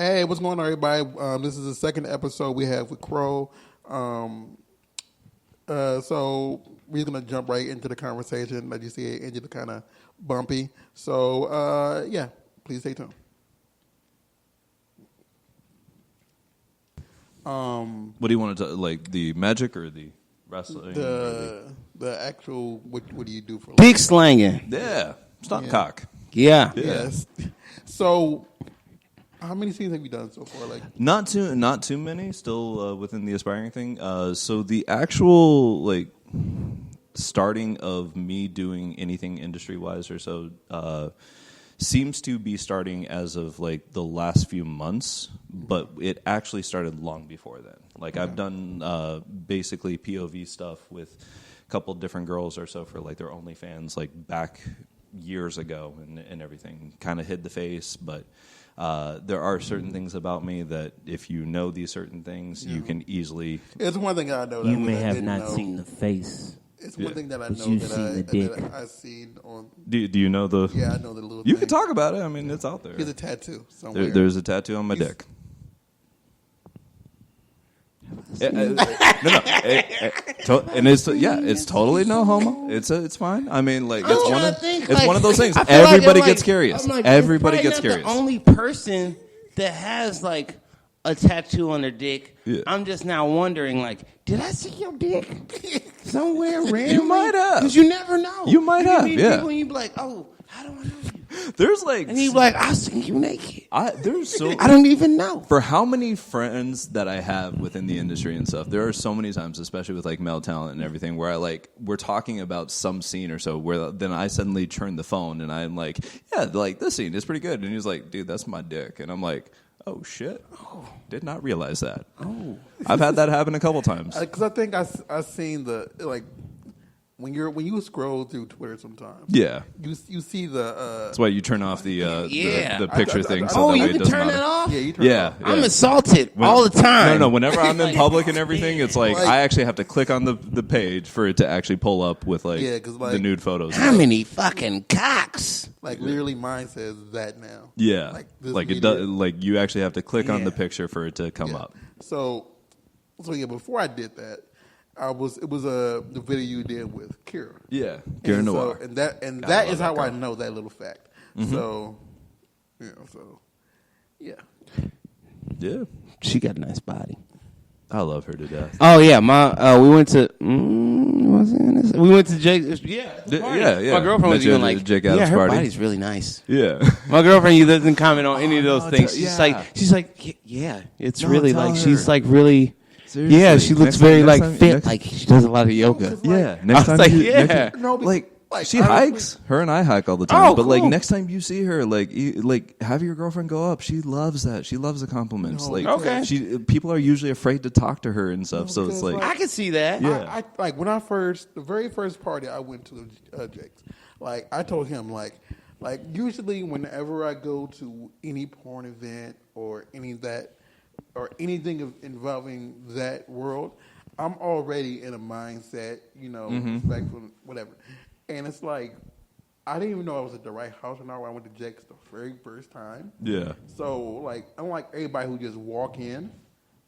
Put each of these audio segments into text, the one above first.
Hey, what's going on, everybody? This is the second episode we have with Crow. So we're going to jump right into the conversation. Like you see, it ended kind of bumpy. So, yeah, please stay tuned. What do you want to like the magic or the wrestling? The actual what do you do for big slanging? Yeah, stop cock. Yeah. Yes. So, how many scenes have you done so far? Like not too many. Still within the aspiring thing. So the actual like starting of me doing anything industry wise or so. Seems to be starting as of like the last few months, but it actually started long before then. Like I've done basically POV stuff with a couple different girls or so for like their OnlyFans, like back years ago and everything. Kind of hid the face, but there are certain things about me that if you know these certain things, you can easily. It's one thing I know. You may have not seen the face. It's one thing that I know that I've seen on. Do you know the? Yeah, I know the little. You thing. can talk about it. I mean, it's out there. There's a tattoo somewhere. There's a tattoo on my dick. And it's totally no homo. It's fine. I mean, like it's one of those things. Everybody gets curious. Everybody gets curious. The only person that has like a tattoo on their dick. Yeah. I'm just now wondering, like, did I see your dick somewhere randomly? You might have. Because you never know. You might have, yeah. People and you be like, oh, how do I know you? There's like... And you be like, I've seen you naked. I don't even know. For how many friends that I have within the industry and stuff, there are so many times, especially with like male talent and everything, where we're talking about some scene or so, where then I suddenly turn the phone and I'm like, yeah, like this scene is pretty good. And he's like, dude, that's my dick. And I'm like... Oh, shit. Oh, did not realize that. Oh. I've had that happen a couple times. Because I think I've seen the, like, when you scroll through Twitter sometimes. Yeah. You see the... That's why you turn off the picture thing. So that way it doesn't turn matter. It off? Yeah, you turn it off. I'm assaulted all the time. No, whenever I'm in public and everything, it's like I actually have to click on the page for it to actually pull up with the nude photos. How many fucking cocks? Like literally mine says that now. Yeah. Like it does, like you actually have to click on the picture for it to come up. So yeah, before I did that, it was the video you did with Kira. Yeah, Kira Noir. And that is how I know that little fact. Mm-hmm. So, yeah. Yeah. She got a nice body. I love her to death. Oh yeah, we went to Jake. Yeah. Yeah. My girlfriend was even like, Jake Adams her party. body's really nice. Yeah. My girlfriend doesn't comment on any of those things. She's like, yeah, it's really like she's like really. Seriously. Yeah, she looks very like fit. Like she does a lot of yoga. Yeah. Next time, she hikes. Her and I hike all the time. But like next time you see her, like have your girlfriend go up. She loves that. She loves the compliments. People are usually afraid to talk to her and stuff. So it's like I can see that. Yeah. I like when the very first party I went to Jake's. Like I told him like usually whenever I go to any porn event or anything involving that world, I'm already in a mindset, respectful, whatever. And it's like, I didn't even know I was at the right house or not when I went to Jake's the very first time. Yeah. So, like, unlike everybody who just walk in,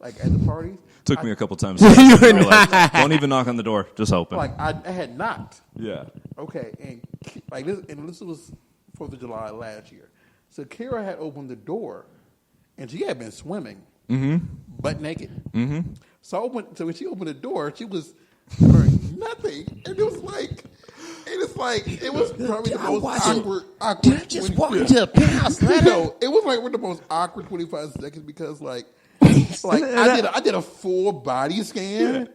like, at the parties. Took me a couple times to realize, don't even knock on the door, just open. Like, I had knocked. Yeah. Okay, and this was 4th of July last year. So, Kira had opened the door, and she had been swimming. Mm-hmm. Butt naked. Mm-hmm. So when she opened the door, she was wearing nothing, and it was probably the most awkward. Did I just walk into a penthouse? It was like one of the most awkward 25 seconds because I did a full body scan,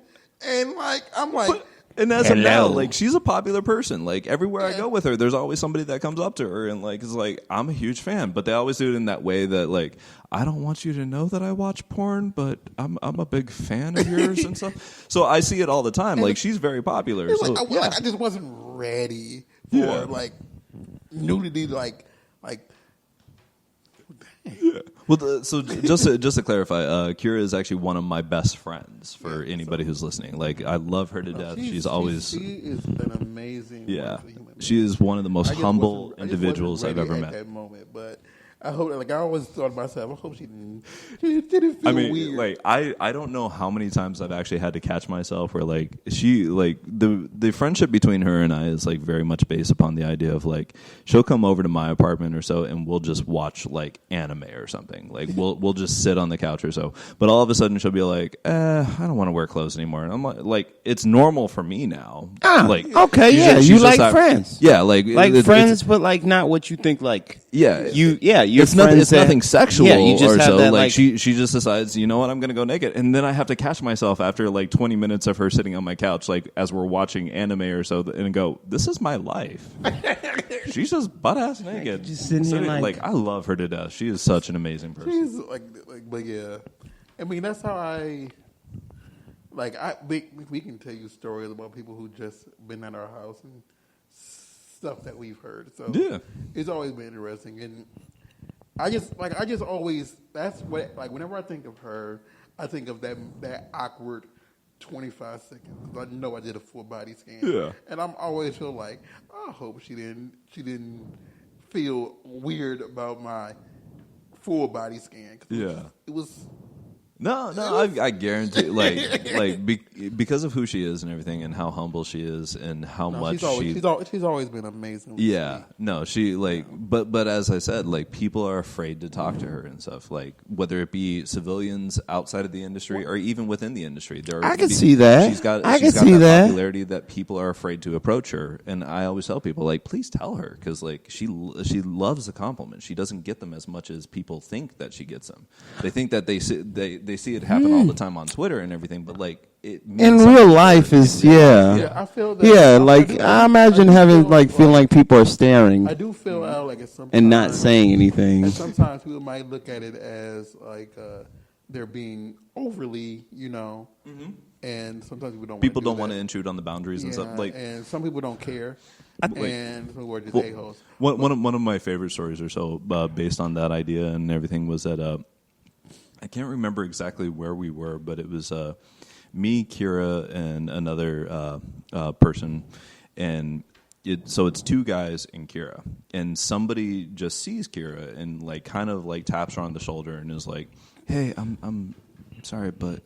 and I'm like. And as of now, like she's a popular person. Like everywhere I go with her, there's always somebody that comes up to her and like is like, I'm a huge fan. But they always do it in that way that like, I don't want you to know that I watch porn, but I'm a big fan of yours and stuff. So I see it all the time. Like she's very popular. So, I just wasn't ready for like nudity. Like. Yeah. Well, so just to clarify, Kira is actually one of my best friends. For anybody who's listening, like I love her to death. She is an amazing. Yeah, she is one of the most humble individuals I've ever met. At that moment, but I hope, like, I always thought to myself, I hope she didn't feel weird. Like, I don't know how many times I've actually had to catch myself where, like, the friendship between her and I is, like, very much based upon the idea of, like, she'll come over to my apartment or so and we'll just watch, like, anime or something. Like, we'll just sit on the couch or so. But all of a sudden she'll be like, I don't want to wear clothes anymore. And I'm like, it's normal for me now. Like, okay, you like friends. Yeah, like friends, but, like, not what you think, like, it's nothing sexual. Yeah, you just or have so. that, like she just decides, you know what, I'm going to go naked, and then I have to catch myself after like 20 minutes of her sitting on my couch, like as we're watching anime or so, and go, this is my life. She's just butt ass naked, just sitting here like I love her to death. She is such an amazing person. She's but yeah, I mean that's how we can tell you stories about people who just been at our house and stuff that we've heard. So yeah, it's always been interesting, and I just always, that's what, like, whenever I think of her, I think of that awkward 25 seconds. I know I did a full body scan. Yeah. And I'm always feel like, I hope she didn't feel weird about my full body scan. Yeah. It was No, I guarantee, because of who she is and everything, and how humble she is, and how much she's always been amazing. Yeah, no, she but as I said, like, people are afraid to talk to her and stuff, like whether it be civilians outside of the industry or even within the industry. I can see that. She's got that popularity that people are afraid to approach her, and I always tell people, like, please tell her, because like she loves a compliment. She doesn't get them as much as people think that she gets them. They think that they see it happen all the time on Twitter and everything, but like it in real life is I feel that. I imagine feeling like people are staring. I do feel out like it's sometimes, and not saying anything. And sometimes people might look at it as like they're being overly, and sometimes people don't want to intrude on the boundaries and stuff. Like, and some people don't care. And some people are just a-holes. One of my favorite stories or so based on that idea and everything was that I can't remember exactly where we were, but it was me, Kira, and another person, and so it's two guys and Kira, and somebody just sees Kira and like kind of like taps her on the shoulder and is like, "Hey, I'm sorry, but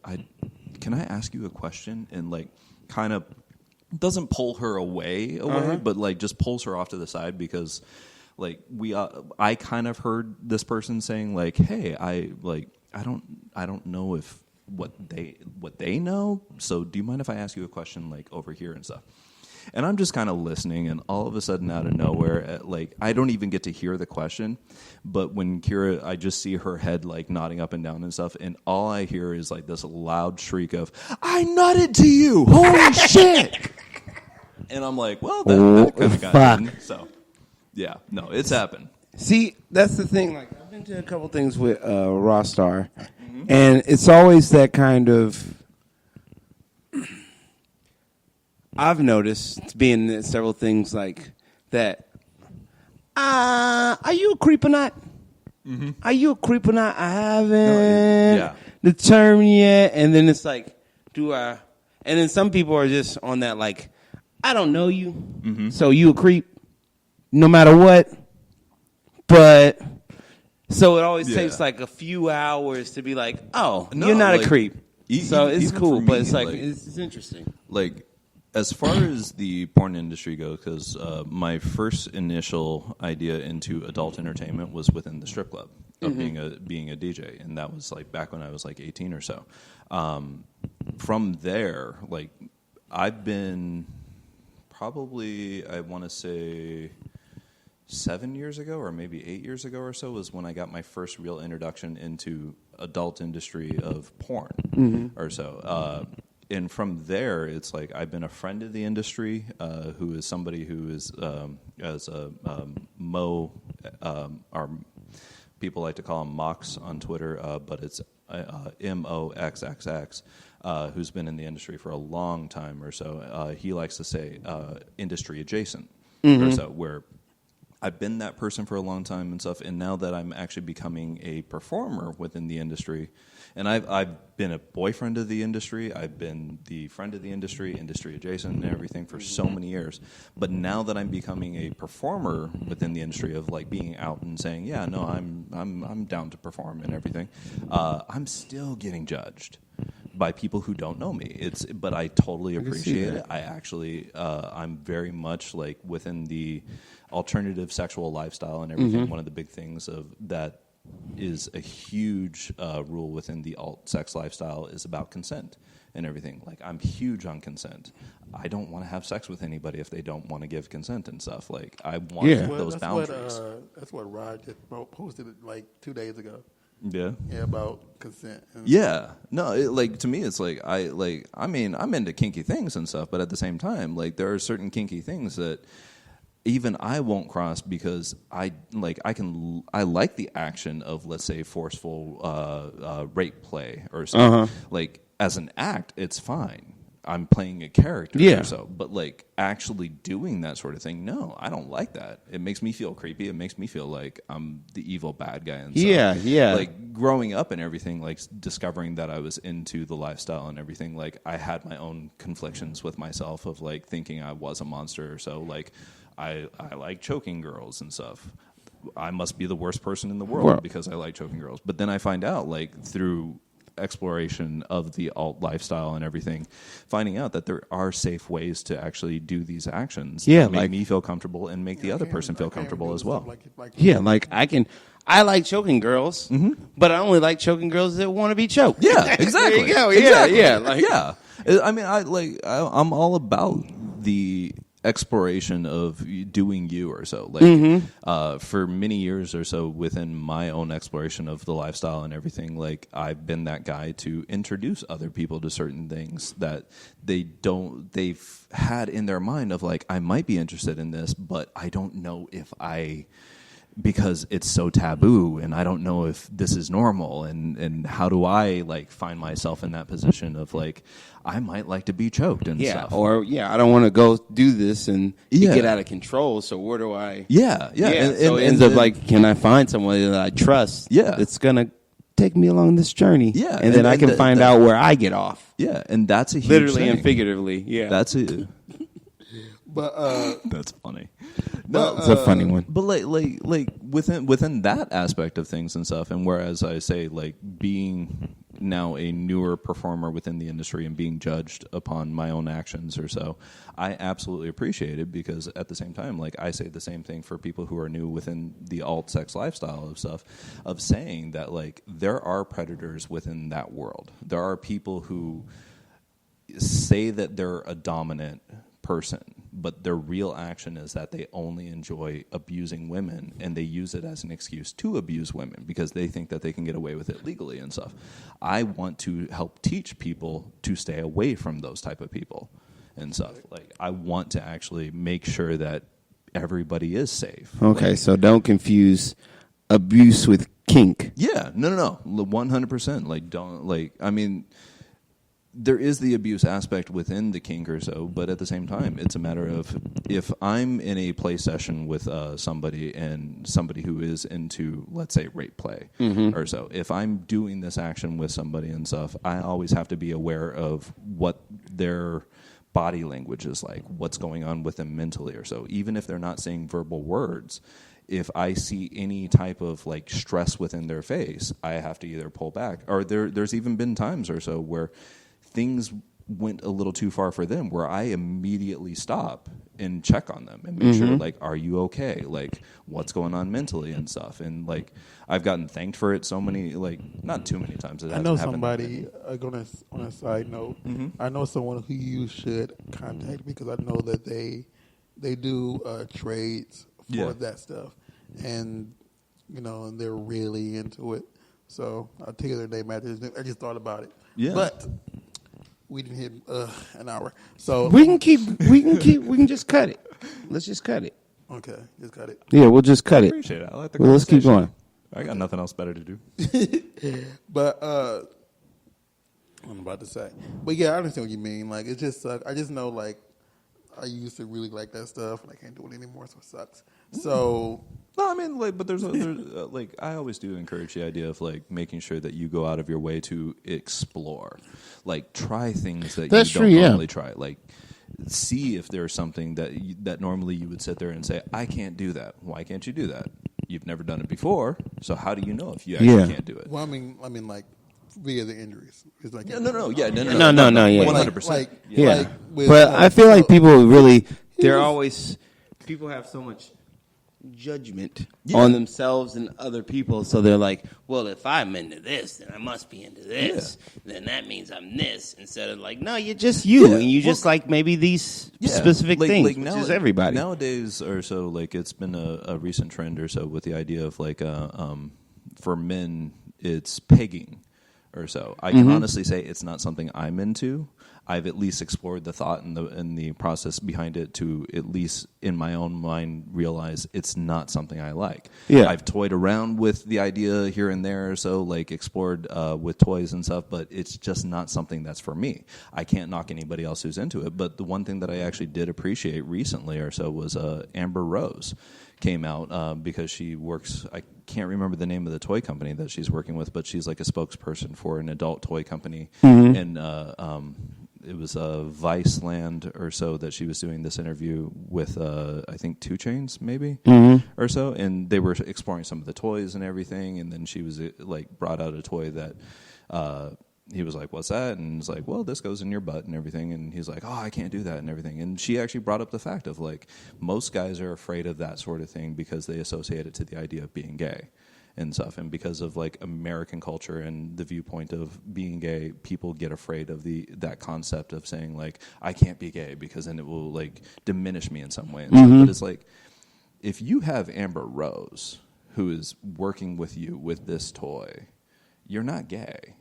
can I ask you a question?" And like kind of doesn't pull her away, but like just pulls her off to the side because like I kind of heard this person saying like, "Hey, I don't know if what they know. So do you mind if I ask you a question like over here and stuff?" And I'm just kind of listening, and all of a sudden, out of nowhere, like I don't even get to hear the question, but when Kira, I just see her head like nodding up and down and stuff, and all I hear is like this loud shriek of "I nutted to you! Holy shit!" And I'm like, well, that kind of got in. So yeah, no, it's happened. See, that's the thing. Like, I've been to a couple things with Rawstarr, and it's always that kind of. I've noticed being several things like that. Are you a creep or not? Mm-hmm. Are you a creep or not? I haven't determined yet. And then it's like, do I? And then some people are just on that like, I don't know you, so you a creep, no matter what. But so it always takes like a few hours to be like, oh, no, you're not a creep. So it's cool, but it's like it's interesting. Like, as far as the porn industry goes, because my first initial idea into adult entertainment was within the strip club of being a DJ, and that was like back when I was like 18 or so. From there, like I've been probably, I want to say 7 years ago or maybe 8 years ago or so was when I got my first real introduction into adult industry of porn or so. And from there, it's like I've been a friend of the industry, who is somebody who is as a Mo, our people like to call him Mox on Twitter, but it's MOXXX, who's been in the industry for a long time or so. He likes to say industry adjacent or so, where I've been that person for a long time and stuff, and now that I'm actually becoming a performer within the industry, and I've been a boyfriend of the industry, I've been the friend of the industry adjacent and everything for so many years, but now that I'm becoming a performer within the industry of like being out and saying, yeah, no, I'm down to perform and everything, I'm still getting judged by people who don't know me. But I totally appreciate it. I actually, I'm very much like within the alternative sexual lifestyle and everything. One of the big things of that is a huge rule within the alt sex lifestyle is about consent and everything. Like, I'm huge on consent. I don't want to have sex with anybody if they don't want to give consent and stuff. Like, I want those boundaries. That's what Rod just posted like 2 days ago. Yeah. Yeah, about consent. Yeah. No, like to me, it's like I mean, I'm into kinky things and stuff, but at the same time, like there are certain kinky things that even I won't cross because I like the action of, let's say, forceful rape play or something. Like as an act, it's fine. I'm playing a character or so. But like actually doing that sort of thing, no, I don't like that. It makes me feel creepy. It makes me feel like I'm the evil bad guy and stuff. Yeah. Like growing up and everything, like discovering that I was into the lifestyle and everything, like I had my own conflictions with myself of like thinking I was a monster or so. Like I like choking girls and stuff. I must be the worst person in the world because I like choking girls. But then I find out like through exploration of the alt lifestyle and everything, finding out that there are safe ways to actually do these actions that make me feel comfortable and make the other person feel comfortable as well. I like choking girls, but I only like choking girls that want to be choked. Yeah, exactly. There you go. Yeah. I mean, I'm all about the exploration of doing you or so. Like for many years or so within my own exploration of the lifestyle and everything, like I've been that guy to introduce other people to certain things that they've had in their mind of like, I might be interested in this, but I don't know if because it's so taboo and I don't know if this is normal and how do I like find myself in that position of like I might like to be choked and stuff. Or I don't want to go do this and get out of control, so where do I so it ends up like, can I find somebody that I trust that's gonna take me along this journey and then I can find out where I get off. And that's a huge literally thing. and figuratively. That's it. But that's funny. No, it's a funny one. But like within that aspect of things and stuff, and whereas I say like being now a newer performer within the industry and being judged upon my own actions or so, I absolutely appreciate it because at the same time, like I say the same thing for people who are new within the alt sex lifestyle of stuff, of saying that like there are predators within that world. There are people who say that they're a dominant person, but their real action is that they only enjoy abusing women and they use it as an excuse to abuse women because they think that they can get away with it legally and stuff. I want to help teach people to stay away from those type of people and stuff. Like I want to actually make sure that everybody is safe. Okay, like, so don't confuse abuse with kink. Yeah, no, 100%. Like don't like. I mean, there is the abuse aspect within the kink or so, but at the same time, it's a matter of if I'm in a play session with somebody and somebody who is into, let's say, rape play or so, if I'm doing this action with somebody and stuff, I always have to be aware of what their body language is like, what's going on with them mentally or so. Even if they're not saying verbal words, if I see any type of like stress within their face, I have to either pull back, or there's even been times or so where things went a little too far for them where I immediately stop and check on them and make sure, like, are you okay? Like, what's going on mentally and stuff? And, like, I've gotten thanked for it so many, like, not too many times. I know somebody, on a side note, I know someone who you should contact because I know that they do trades for that stuff. And, you know, and they're really into it. So I'll take their name out. I just thought about it. Yeah. But we didn't hit an hour, so we can just cut it. Let's just cut it. Okay, just cut it. Yeah, we'll just cut it. Appreciate it. I like the well, let's keep going. I got nothing else better to do. But what I'm about to say, but yeah, I understand what you mean. Like it just sucks. I just know like I used to really like that stuff, and I can't do it anymore, so it sucks. So. No, I mean, like, but there's like, I always do encourage the idea of like making sure that you go out of your way to explore, like, try things that you don't normally try, like, see if there's something that normally you would sit there and say, I can't do that. Why can't you do that? You've never done it before, so how do you know if you actually can't do it? Well, I mean, like via the injuries. It's like no, 100%. Yeah. But I feel like people really, people have so much judgment on themselves and other people, so they're like, well, if I'm into this, then I must be into this, then that means I'm this, instead of like, no, you're just you, and you just like maybe these specific things, like now, which is everybody. Nowadays or so, like, it's been a recent trend or so with the idea of like, for men, it's pegging or so. I can honestly say it's not something I'm into. I've at least explored the thought and the process behind it to at least in my own mind realize it's not something I like. Yeah. I've toyed around with the idea here and there, so like explored with toys and stuff, but it's just not something that's for me. I can't knock anybody else who's into it, but the one thing that I actually did appreciate recently or so was Amber Rose came out because she works, I can't remember the name of the toy company that she's working with, but she's like a spokesperson for an adult toy company, and it was Viceland or so that she was doing this interview with, I think, 2 Chainz maybe or so, and they were exploring some of the toys and everything, and then she was like brought out a toy that he was like, what's that? And it's like, well, this goes in your butt and everything, and he's like, oh, I can't do that and everything, and she actually brought up the fact of like most guys are afraid of that sort of thing because they associate it to the idea of being gay and stuff, and because of like American culture and the viewpoint of being gay, people get afraid of that concept of saying like, I can't be gay because then it will like diminish me in some way. And stuff. But it's like, if you have Amber Rose who is working with you with this toy, you're not gay.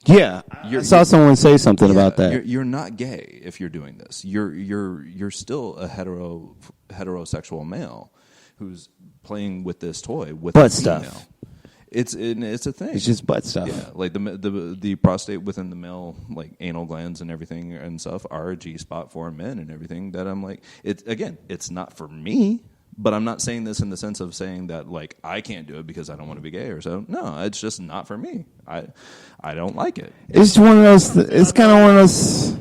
Yeah, I saw someone say something about that. You're not gay if you're doing this. You're still a heterosexual male who's playing with this toy with butt a female. stuff. It's a thing. It's just butt stuff. Yeah, like the prostate within the male, like anal glands and everything and stuff, are a G spot for men and everything. That I'm like, it's not for me. But I'm not saying this in the sense of saying that like I can't do it because I don't want to be gay or so. No, it's just not for me. I don't like it. It's one of those. It's kind of one of those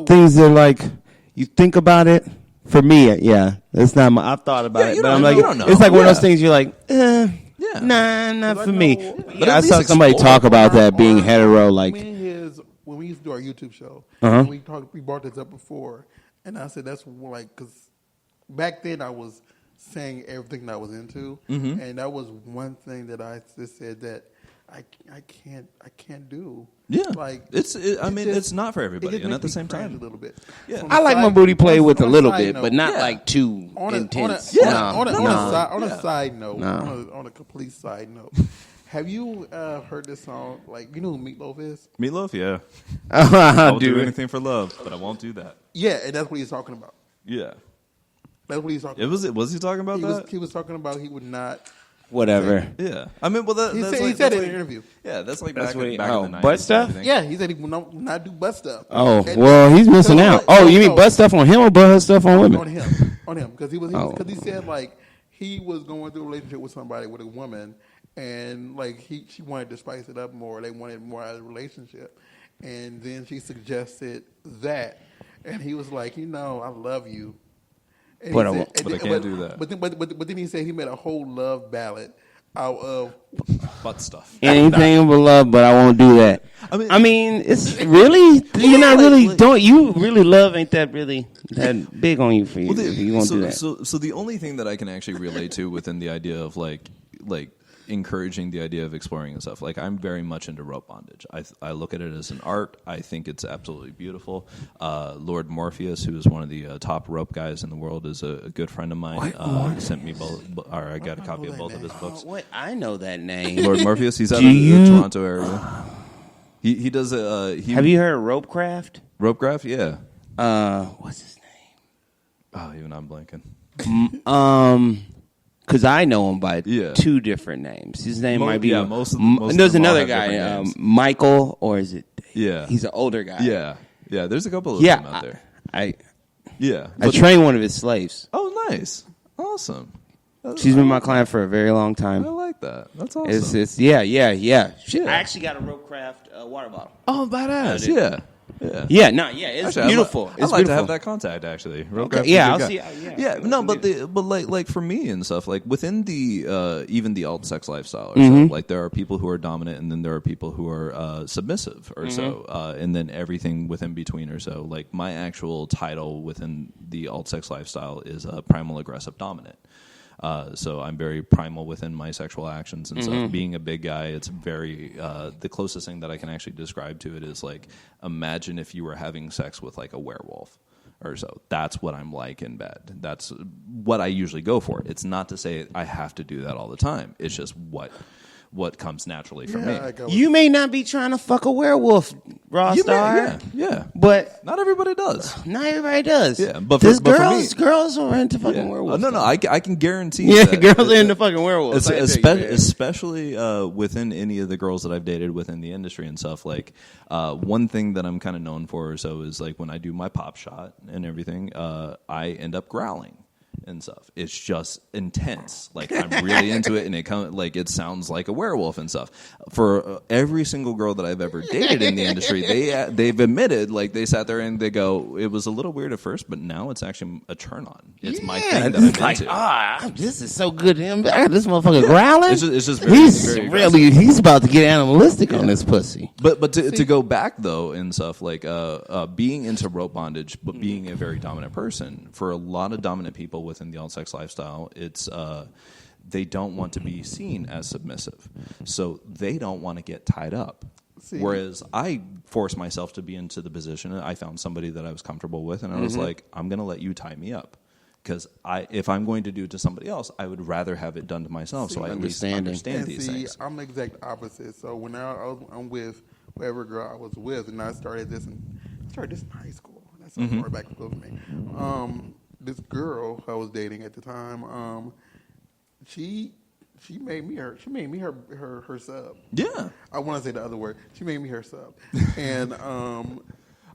things that like you think about it. For me, it's not. I've thought about it, but I'm like, it's like one of those things. You're like, nah, not for me. But I saw somebody talk about that being hetero. Like when we used to do our YouTube show, we brought this up before, and I said that's like because back then I was saying everything that I was into, and that was one thing that I just said that I can't do. Yeah, like it's not for everybody, and at the same time, a little bit. Yeah, I like my booty play with a little bit, but not like too intense. On a side note, on a complete side note. Have you heard this song? Like, you know who Meatloaf is? Meatloaf, yeah. I'll do anything for love, but I won't do that. Yeah, and that's what he's talking about. Yeah. That's what he's talking about. Was he talking about that? He was talking about he would not. Whatever. Yeah. I mean, well, he said it in an interview. Yeah, that's like back in the 90s. Butt stuff? Yeah, he said he would not do butt stuff. Oh, well, he's missing out. Oh, you mean butt stuff on him or butt stuff on women? On him. Because he said, like, he was going through a relationship with somebody, with a woman, and, like, she wanted to spice it up more. They wanted more out of the relationship. And then she suggested that. And he was like, I love you. But I can't do that. But then he said he made a whole love ballad out of butt stuff. Anything but love, but I won't do that. I mean, it's really you're not really don't you really love ain't that really that big on you for you. You won't do that. So the only thing that I can actually relate to within the idea of like encouraging the idea of exploring and stuff. Like, I'm very much into rope bondage. I look at it as an art. I think it's absolutely beautiful. Lord Morpheus, who is one of the top rope guys in the world, is a good friend of mine. Sent me I got a copy of both of his books. Wait, I know that name. Lord Morpheus. He's out of the Toronto area. He does Have you heard of Ropecraft? Ropecraft, yeah. What's his name? Oh, even I'm blanking. Because I know him by 2 different names. His name might be... Yeah, most there's another guy, Michael, or is it... Yeah. He's an older guy. Yeah. Yeah, there's a couple of them out there. I trained one of his slaves. Oh, nice. Awesome. She's been my client for a very long time. I like that. That's awesome. It's yeah. I actually got a Roadcraft water bottle. Oh, badass. Yeah. It's actually, beautiful. I'd like to have that contact actually. Okay. Yeah, I'll see. But like for me and stuff, like within the even the alt sex lifestyle, or so, like there are people who are dominant, and then there are people who are submissive, or so, and then everything within between, or so. Like my actual title within the alt sex lifestyle is primal aggressive dominant. So I'm very primal within my sexual actions and stuff. Being a big guy, it's very the closest thing that I can actually describe to it is like, imagine if you were having sex with like a werewolf or so. That's what I'm like in bed. That's what I usually go for. It's not to say I have to do that all the time. It's just what comes naturally for me. You may not be trying to fuck a werewolf, Rawstarr. Yeah. But not everybody does. Not everybody does. Yeah, but girls are into fucking werewolves. No, I can guarantee. Yeah, girls are into fucking werewolves. Especially within any of the girls that I've dated within the industry and stuff. Like one thing that I'm kind of known for, or so, is like when I do my pop shot and everything, I end up growling and stuff. It's just intense. Like I'm really into it, and it sounds like a werewolf and stuff. For every single girl that I've ever dated in the industry, they've admitted, like they sat there and they go, it was a little weird at first, but now it's actually a turn on. It's my thing that I'm into. This is so good. This motherfucker growling. It's just very he's about to get animalistic on this pussy. But to go back though and stuff, like being into rope bondage, but being a very dominant person, for a lot of dominant people within the alt sex lifestyle, it's they don't want to be seen as submissive, so they don't want to get tied up. Whereas I forced myself to be into the position, and I found somebody that I was comfortable with, and I was like, I'm going to let you tie me up, because if I'm going to do it to somebody else, I would rather have it done to myself, so I at least understand these things. I'm the exact opposite. So when I'm with whatever girl I was with, and I started this in high school. That's so far back ago for me. This girl I was dating at the time, she made me her sub. Yeah, I want to say the other word. She made me her sub, and I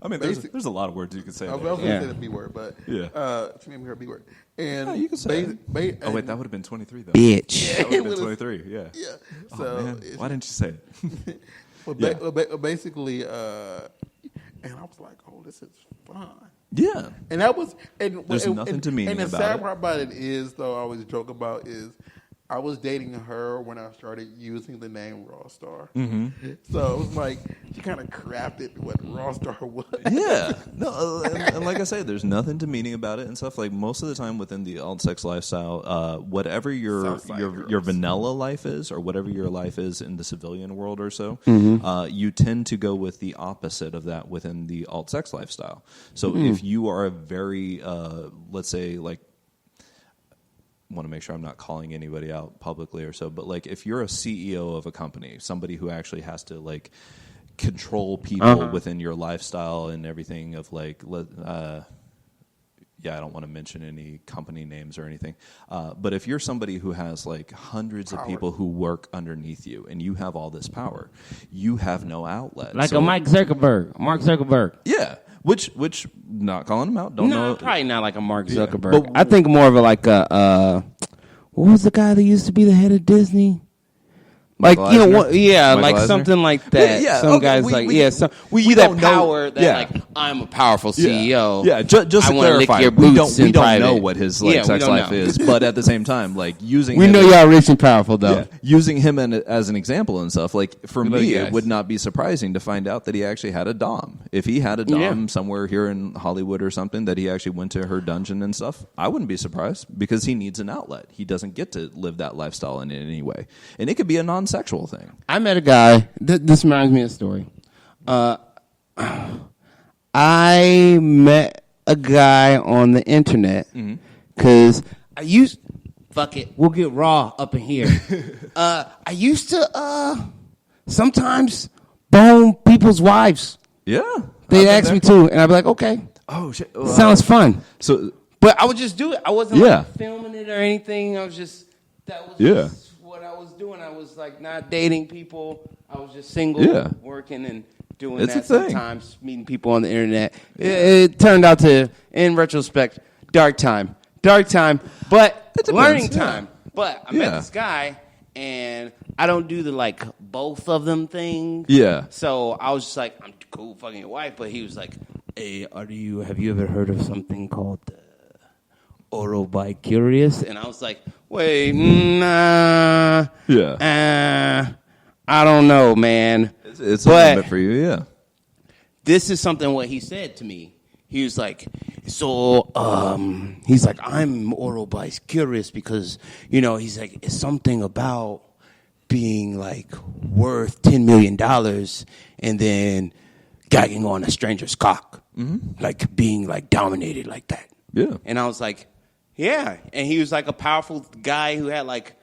mean, there's a lot of words you could say. I was going to say the B word, but she made me her B word. And you can say it. Oh wait, that would have been 23 though. Bitch. Yeah, that would have been 23. Yeah. Yeah. So why didn't you say it? Basically, and I was like, oh, this is fun. Yeah, and that was, there's nothing to meaning about it. And the sad part about it is, though, I always joke about is, I was dating her when I started using the name Rawstarr. So it was like she kind of crafted what Rawstarr was. Yeah, no, and like I say, there's nothing to meaning about it and stuff. Like most of the time within the alt sex lifestyle, whatever your vanilla life is, or whatever your life is in the civilian world or so, you tend to go with the opposite of that within the alt sex lifestyle. So if you are a very, let's say, like, want to make sure I'm not calling anybody out publicly or so, but like if you're a CEO of a company, somebody who actually has to like control people within your lifestyle and everything of like, I don't want to mention any company names or anything, but if you're somebody who has like hundreds of people who work underneath you and you have all this power, you have no outlet. Like a Mark Zuckerberg. Yeah. Which, not calling him out. Don't know. Probably not like a Mark Zuckerberg. But I think more of like a, what was the guy that used to be the head of Disney? Like, you know, like Eisner? Something like that. Yeah, some guys we that power that like, I'm a powerful CEO. Yeah, just to clarify, lick your boots we don't know what his like, sex life is, but at the same time, like using him y'all rich and powerful though. Yeah, using him as an example and stuff, like for me, it would not be surprising to find out that he actually had a dom. If he had a dom somewhere here in Hollywood or something, that he actually went to her dungeon and stuff, I wouldn't be surprised, because he needs an outlet. He doesn't get to live that lifestyle in any way, and it could be a non-sexual thing. I met a guy. This reminds me of a story. I met a guy on the internet because I used. Fuck it, we'll get raw up in here. I used to sometimes bone people's wives. Yeah, they'd ask me to, and I'd be like, okay. Oh shit, sounds fun. So, but I would just do it. I wasn't like filming it or anything. I was just just what I was doing. I was like not dating people. I was just single, working and doing that sometimes, meeting people on the internet. It turned out to, in retrospect, dark time, but learning time. But I met this guy, and I don't do the, like, both of them thing. Yeah. So I was just like, I'm cool fucking your wife. But he was like, hey, have you ever heard of something called oral bicurious? And I was like, wait, nah. Yeah. I don't know, man. It's a little bit for you, yeah. This is something what he said to me. He was like, he's like, I'm oral bicurious because, he's like, it's something about being, like, worth $10 million and then gagging on a stranger's cock. Mm-hmm. Like, being, like, dominated like that. Yeah. And I was like, yeah. And he was, like, a powerful guy who had, like,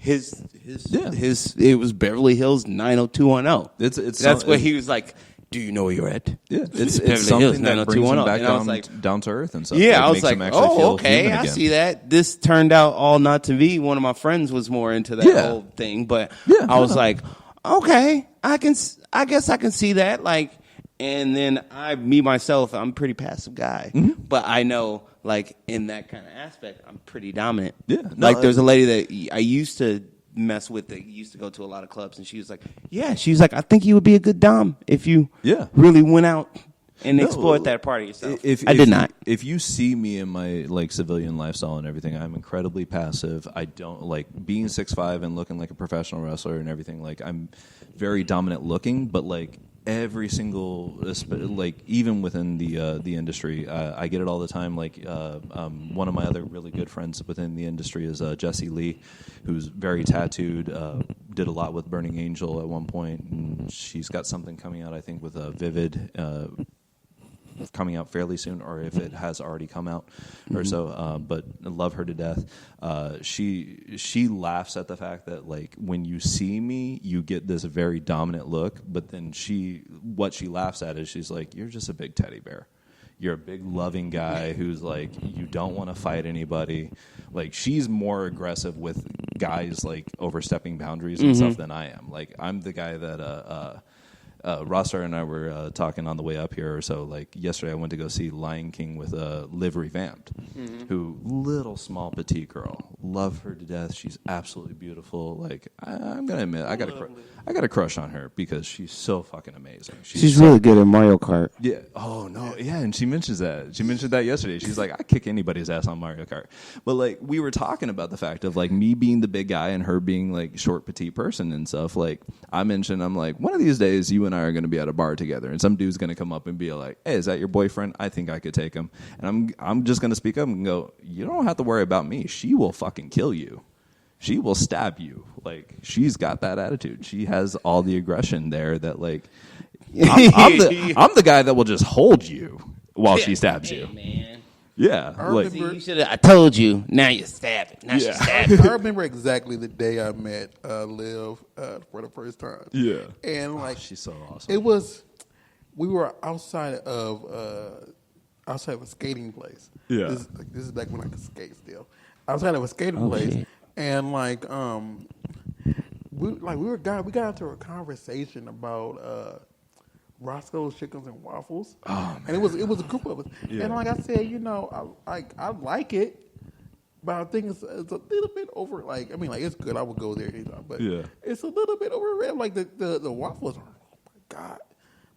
it was Beverly Hills 90210. That's where he was like, do you know where you're at? Yeah, it's something that brings him back down to earth and stuff. Yeah, I was like, oh, okay, I see that. This turned out all not to be. One of my friends was more into that whole thing, but I was like, okay, I guess I can see that. Like, and then myself, I'm a pretty passive guy, but I know, like, in that kind of aspect, I'm pretty dominant. Yeah, like there's a lady that I used to mess with that used to go to a lot of clubs, and she was like, I think you would be a good dom if you really went out and explored that part of yourself. I did not. If you see me in my, like, civilian lifestyle and everything, I'm incredibly passive. I don't like being 6'5" and looking like a professional wrestler and everything. Like, I'm very dominant looking, but, like, every single, like, even within the industry, I get it all the time. Like, one of my other really good friends within the industry is Jessie Lee, who's very tattooed, did a lot with Burning Angel at one point, and she's got something coming out, I think, with Vivid, coming out fairly soon, or if it has already come out or so. But I love her to death. She laughs at the fact that, like, when you see me, you get this very dominant look, but then what she laughs at is she's like, you're just a big teddy bear. You're a big loving guy who's like, you don't want to fight anybody. Like, she's more aggressive with guys, like, overstepping boundaries and stuff than I am. Like, I'm the guy that Rawstarr and I were talking on the way up here. So, like, yesterday I went to go see Lion King with Liv Revamped, who, little, small, petite girl. Love her to death. She's absolutely beautiful. Like, I'm going to admit, I got a crush on her because she's so fucking amazing. She's really good at Mario Kart. Yeah. Oh, no. Yeah, and she mentions that. She mentioned that yesterday. She's like, I kick anybody's ass on Mario Kart. But, like, we were talking about the fact of, like, me being the big guy and her being, like, short, petite person and stuff. Like, I'm like, one of these days you and I are going to be at a bar together, and some dude's going to come up and be like, hey, is that your boyfriend? I think I could take him. And I'm just going to speak up and go, you don't have to worry about me. She will fucking kill you. She will stab you. Like, she's got that attitude. She has all the aggression there that, like, I'm the guy that will just hold you while she stabs you. Man. Yeah. I told you. Now you're stabbing. Now she's stabbing. I remember exactly the day I met Liv for the first time. Yeah. And, like, she's so awesome. We were outside of a skating place. Yeah. This is back when I could skate still. Outside of a skating place. Shit. And, like, we got into a conversation about Roscoe's Chickens and Waffles. Oh, man. And it was a group of us. Yeah. And, like I said, I like it, but I think it's a little bit over. Like, I mean, like, it's good. I would go there anytime, but it's a little bit overrated. Like, the waffles, oh my God.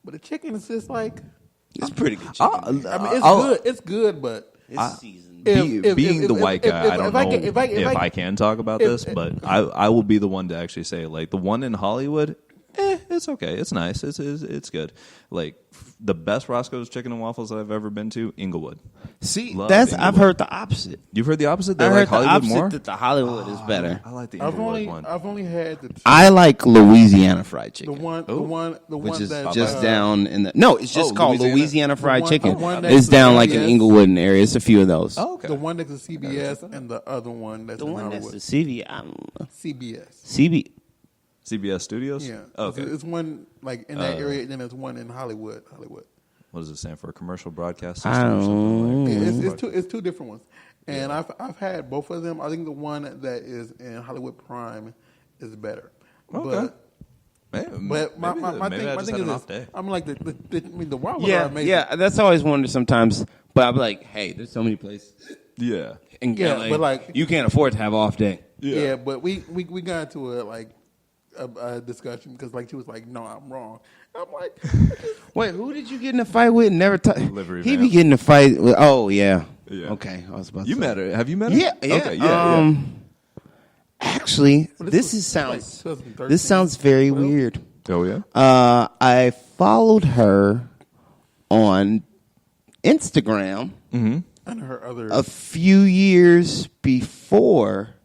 But the chicken is just like, it's pretty good chicken. I mean, it's good. It's good, but it's seasoned. Being the white guy, I don't know if I can talk about this, but I will be the one to actually say, like, the one in Hollywood, it's okay. It's nice. It's good. Like, the best Roscoe's Chicken and Waffles that I've ever been to, Inglewood. See, I've heard the opposite. You've heard the opposite? They like Hollywood more? That the Hollywood is better. I like the Inglewood one. I've only had the two. I like Louisiana fried chicken. The one which is that, just down in the... No, it's just called Louisiana fried chicken. It's down like in Inglewood and area. It's a few of those. Oh, okay. The one next to CBS and the other one that's in Hollywood. The one next to CBS. CBS Studios? Yeah. Okay. It's one, like, in that area, and then there's one in Hollywood. What does it stand for? Commercial broadcast system or something? Like it's two different ones. And I've had both of them. I think the one that is in Hollywood Prime is better. Okay. But my thing is, I'm like, the waffles are amazing. Yeah, that's always wondered sometimes. But I'm like, hey, there's so many places. Yeah. In LA, but, like, you can't afford to have off day. Yeah, but we got into a discussion because like she was like, "No, I'm wrong." I'm like, "Wait, who did you get in a fight with?" Never he be getting in a fight with. Oh yeah. Okay, I was about to say. met her. Have you met her? Yeah. Okay, yeah. Actually, this sounds very weird. Oh yeah. I followed her on Instagram and her other a few years before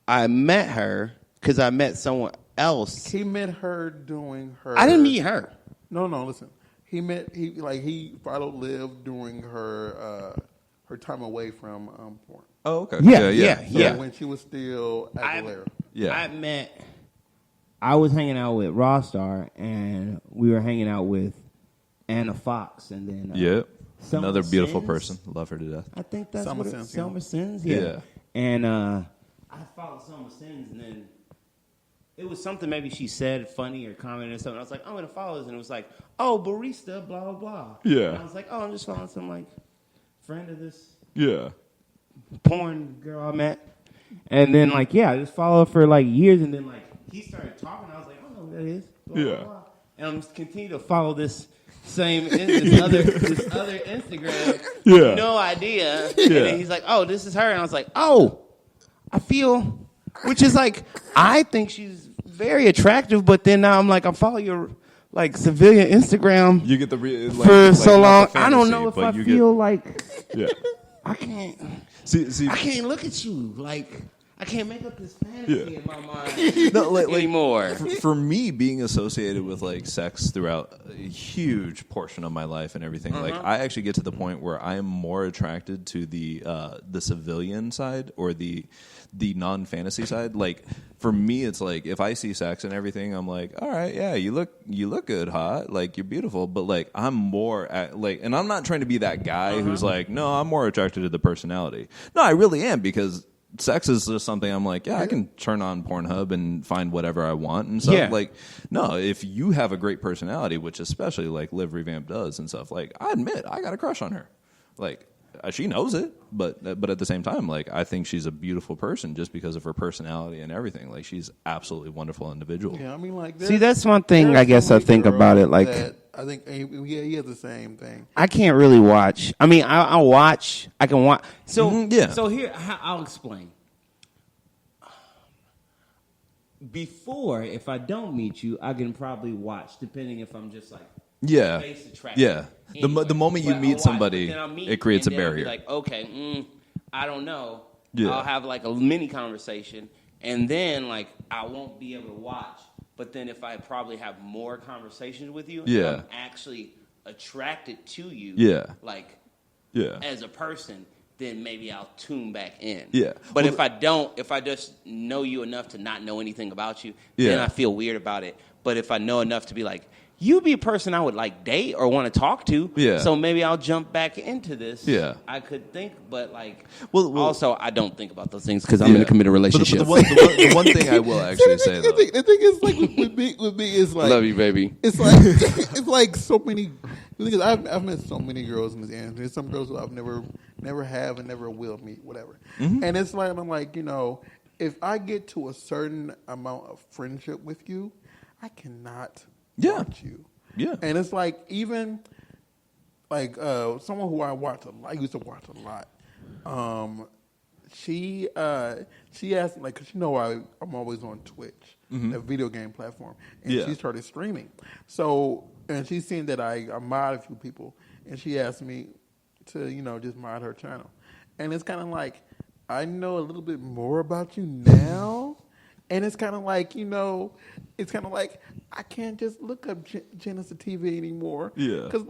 I met her because I met someone else. He met her doing her. I didn't meet her. No. Listen, he followed Liv during her time away from porn. Oh okay. Yeah. When she was still Aguilera. I was hanging out with Rawstarr, and we were hanging out with Anna Fox, and then another beautiful Sins. person. Love her to death. I think that's Selma what Sins, Selma Sins. Yeah. And I followed Selma Sins, and then it was something maybe she said funny or commented or something. I was like, I'm gonna follow this, and it was like, oh, barista, blah blah blah. Yeah. And I was like, oh, I'm just following some like friend of this porn girl I met, and then I just followed for like years, and then he started talking. I was like, I don't know who that is. Blah, blah, blah. And I'm just continue to follow this other Instagram. No idea. And then he's like, oh, this is her, and I was like, oh, I feel, which is like, I think she's very attractive, but then now I'm like, I follow your civilian Instagram. You get the for so long. I don't know if I feel like I can't. See, I can't look at you I can't make up this fantasy in my mind anymore. For me, being associated with sex throughout a huge portion of my life and everything, I actually get to the point where I am more attracted to the civilian side or the non-fantasy side. For me, it's if I see sex and everything, I'm like, all right, yeah, you look good, hot, you're beautiful, but I'm more and I'm not trying to be that guy who's no, I'm more attracted to the personality. No, I really am, because sex is just something I'm like, I can turn on Pornhub and find whatever I want and stuff. Yeah. No, if you have a great personality, which especially Liv Revamp does and stuff, I admit I got a crush on her. She knows it, but at the same time, I think she's a beautiful person just because of her personality and everything. She's absolutely wonderful individual. Yeah, I mean, see, that's one thing I guess I think about it. I think he has the same thing. I can't really watch. I mean, I watch. I can watch. So So here, I'll explain. Before, if I don't meet you, I can probably watch, depending if I'm just face attracted. Yeah. Anyway. The moment you meet somebody, it creates a barrier. I'll be okay, I don't know. Yeah. I'll have a mini conversation, and then I won't be able to watch. But then if I probably have more conversations with you, I'm actually attracted to you, as a person, then maybe I'll tune back in. Yeah. But if I just know you enough to not know anything about you, then I feel weird about it. But if I know enough to be you'd be a person I would date or want to talk to. Yeah. So maybe I'll jump back into this. Yeah. I could think, but also I don't think about those things because I'm in a committed relationship. But the one thing I will actually say, though. The thing is, with me is love you, baby. It's it's so many. Because I've met so many girls in this industry. There's some girls who I've never have and never will meet, whatever. Mm-hmm. And it's I'm if I get to a certain amount of friendship with you, I cannot watch you. Yeah. And it's even someone who I used to watch a lot. She asked me, because I'm always on Twitch, a video game platform, and she started streaming. So, and she's seen that I mod a few people, and she asked me to just mod her channel, and it's kind of I know a little bit more about you now. And it's kind of I can't just look up Genesis TV anymore. Yeah. Because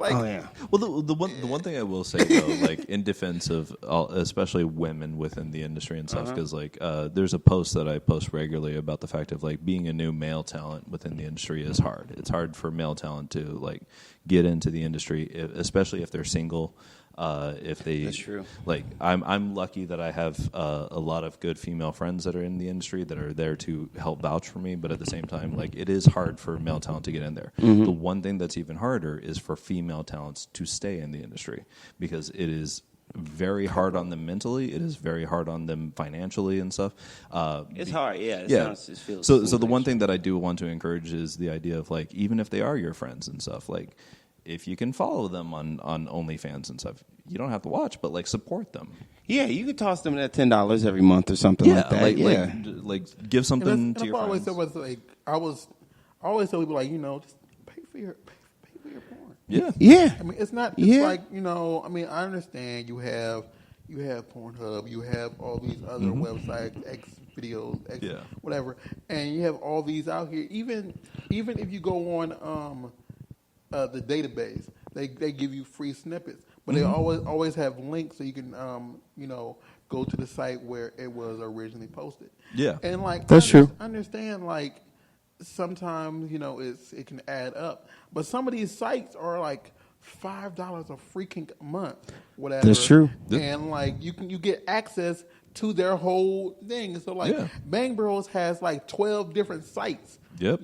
Well, the one thing I will say though, in defense of especially women within the industry and stuff, because there's a post that I post regularly about the fact of being a new male talent within the industry is hard. It's hard for male talent to get into the industry, especially if they're single. If they, that's true. I'm lucky that I have a lot of good female friends that are in the industry that are there to help vouch for me. But at the same time, it is hard for male talent to get in there. Mm-hmm. The one thing that's even harder is for female talents to stay in the industry because it is very hard on them mentally. It is very hard on them financially and stuff. It's hard, yeah. It feels so the one thing that I do want to encourage is the idea of like, even if they are your friends and stuff, like if you can follow them on OnlyFans and stuff, you don't have to watch, but like support them. Yeah, you could toss them that $10 every month or something like that. Like give something to your friends. I always tell people, like, just pay for your porn. Yeah. Yeah. I mean, it's not just like, I mean, I understand you have Pornhub, you have all these other websites, X videos, whatever, and you have all these out here. Even if you go on the database, they give you free snippets, but they always have links so you can go to the site where it was originally posted. Yeah, and like that's true. Understand, like sometimes it can add up, but some of these sites are like $5 a freaking month, whatever. That's true. And like you get access to their whole thing. So like Bang Bros has like 12 different sites. Yep.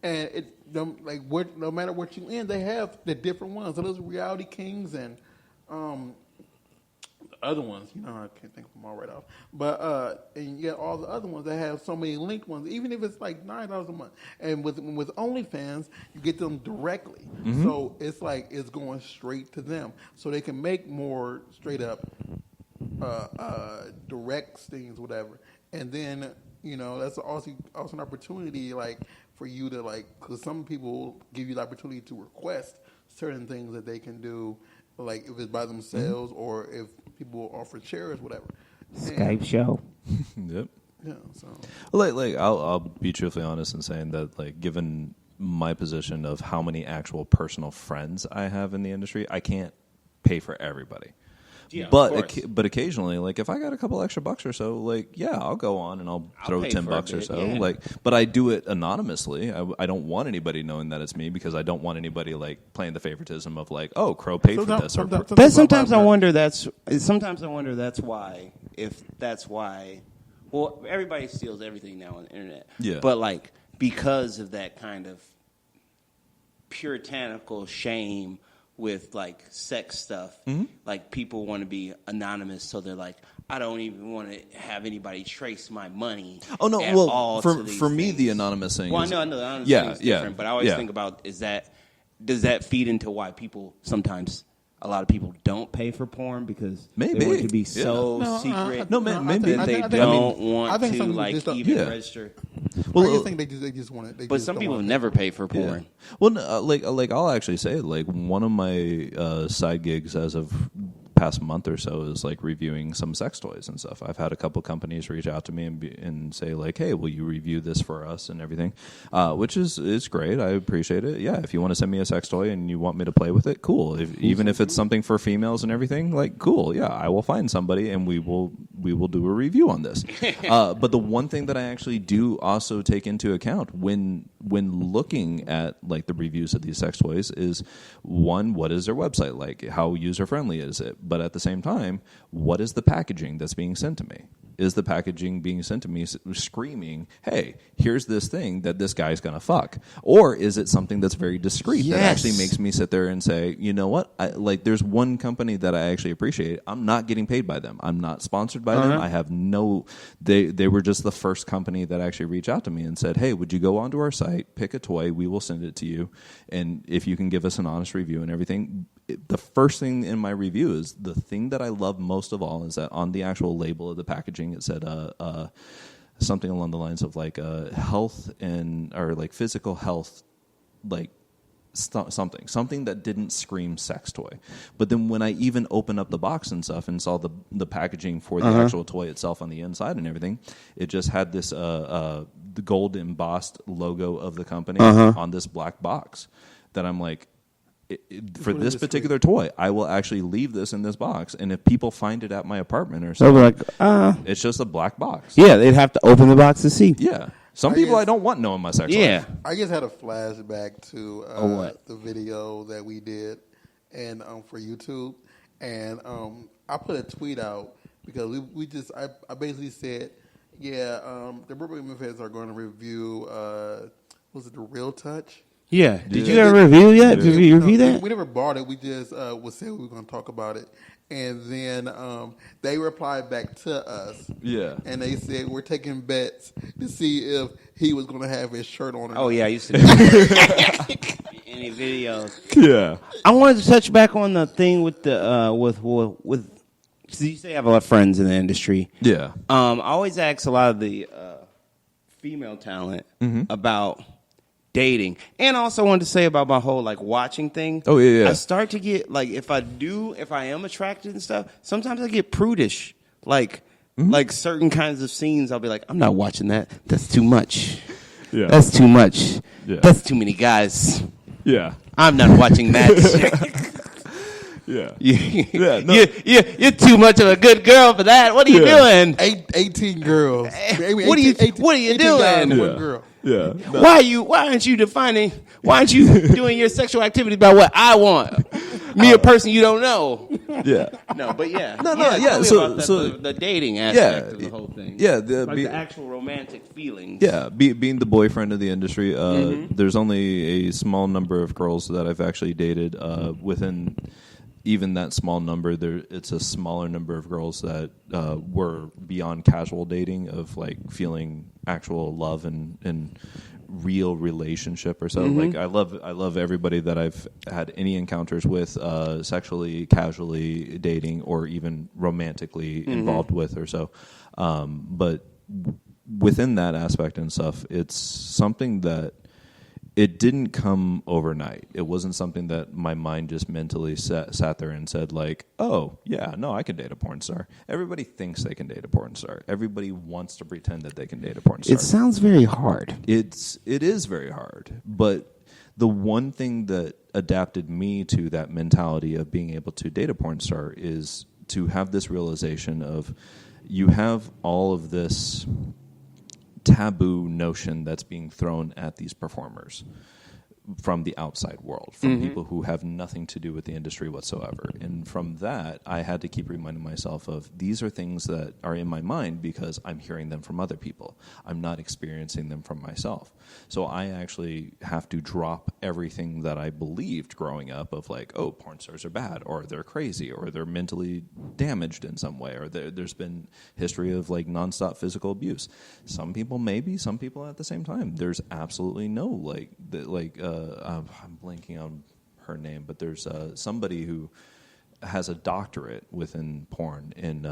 And no matter what you in, they have the different ones. So those Reality Kings and other ones, I can't think of them all right off. But and you get all the other ones that have so many linked ones, even if it's like $9 a month. And with OnlyFans, you get them directly. So it's like it's going straight to them, so they can make more straight up direct things, whatever. And then that's also an opportunity, like for you to because some people give you the opportunity to request certain things that they can do, like if it's by themselves or if people offer shares, whatever. Skype show. Yep. Yeah. So. Like I'll be truthfully honest in saying that, like, given my position of how many actual personal friends I have in the industry, I can't pay for everybody. Yeah, but occasionally, like if I got a couple extra bucks or so, like I'll go on and I'll throw $10 or so. Yeah. Like, but I do it anonymously. I don't want anybody knowing that it's me, because I don't want anybody like playing the favoritism of like, oh, Crow paid for this. Sometimes I wonder that's why. If that's why, well, everybody steals everything now on the internet. Yeah. But like because of that kind of puritanical shame with like sex stuff, like people want to be anonymous, so they're like, I don't even want to have anybody trace my money. Oh no, well, for me, the anonymous thing. Well, I know the anonymous thing is different, but I always think about does that feed into why a lot of people don't pay for porn, because they want to be so secret. Maybe they don't want to like even register. Well, I think they just want it. But some people never pay for porn. Yeah. Well, like I'll actually say, like one of my side gigs as of past month or so is like reviewing some sex toys and stuff. I've had a couple companies reach out to me and say like, hey, will you review this for us and everything, which is great. I appreciate it. Yeah, if you want to send me a sex toy and you want me to play with it, cool. Even if it's something for females and everything, like, cool. Yeah, I will find somebody and we will do a review on this. But the one thing that I actually do also take into account when looking at like the reviews of these sex toys is, one, what is their website like? How user friendly is it? But at the same time, what is the packaging that's being sent to me? Is the packaging being sent to me screaming, hey, here's this thing that this guy's going to fuck? Or is it something that's very discreet that actually makes me sit there and say, you know what? There's one company that I actually appreciate. I'm not getting paid by them. I'm not sponsored by them. I have they were just the first company that actually reached out to me and said, hey, would you go onto our site, pick a toy, we will send it to you, and if you can give us an honest review and everything. The first thing in my review is the thing that I love most of all is that on the actual label of the packaging it said something along the lines of like health or like physical health, like something that didn't scream sex toy. But then when I even opened up the box and stuff and saw the packaging for the actual toy itself on the inside and everything, it just had this the gold embossed logo of the company on this black box that I'm like, for this particular toy, I will actually leave this in this box, and if people find it at my apartment or something, like, it's just a black box. Yeah, they'd have to open the box to see. Yeah. Some people I don't want knowing my sex life. I just had a flashback to the video that we did and for YouTube, and I put a tweet out because I basically said, the Burbank misfits are going to review was it the Real Touch? Yeah. Did you ever review that? Did we review that? We never bought it. We just was saying we were going to talk about it. And then they replied back to us. Yeah. And they said, we're taking bets to see if he was going to have his shirt on or not. Yeah, I used to do that. Any videos. Yeah. I wanted to touch back on the thing with the with. So you say you have a lot of friends in the industry. Yeah. I always ask a lot of the female talent about dating, and also wanted to say about my whole like watching thing. Oh yeah. I start to get like if I am attracted and stuff, sometimes I get prudish. Like certain kinds of scenes, I'll be like, I'm not watching that. That's too much. Yeah. That's too much. Yeah. That's too many guys. Yeah. I'm not watching that. Yeah. Yeah, no. You're too much of a good girl for that. What are you doing? 18 girls. What are you doing? Guys, one girl. Yeah. No. Why aren't you doing your sexual activity by what I want? Me, a person you don't know. Yeah. No, but yeah. Yeah. So the dating aspect of the whole thing. Yeah. The actual romantic feelings. Yeah. Being the boyfriend of the industry, there's only a small number of girls that I've actually dated within. Even that small number, it's a smaller number of girls that were beyond casual dating of like feeling actual love and real relationship or so. Like I love everybody that I've had any encounters with, sexually, casually dating, or even romantically involved with or so. But within that aspect and stuff, it's something that. It didn't come overnight. It wasn't something that my mind just mentally sat there and said like, oh, yeah, no, I can date a porn star. Everybody thinks they can date a porn star. Everybody wants to pretend that they can date a porn star. It sounds very hard. It is very hard. But the one thing that adapted me to that mentality of being able to date a porn star is to have this realization of you have all of this taboo notion that's being thrown at these performers from the outside world, from people who have nothing to do with the industry whatsoever. And from that, I had to keep reminding myself of these are things that are in my mind because I'm hearing them from other people. I'm not experiencing them from myself. So I actually have to drop everything that I believed growing up of like, oh, porn stars are bad, or they're crazy, or they're mentally damaged in some way, or there's been history of like nonstop physical abuse. Some people maybe, some people at the same time. There's absolutely no I'm blanking on her name, but there's somebody who has a doctorate within porn, and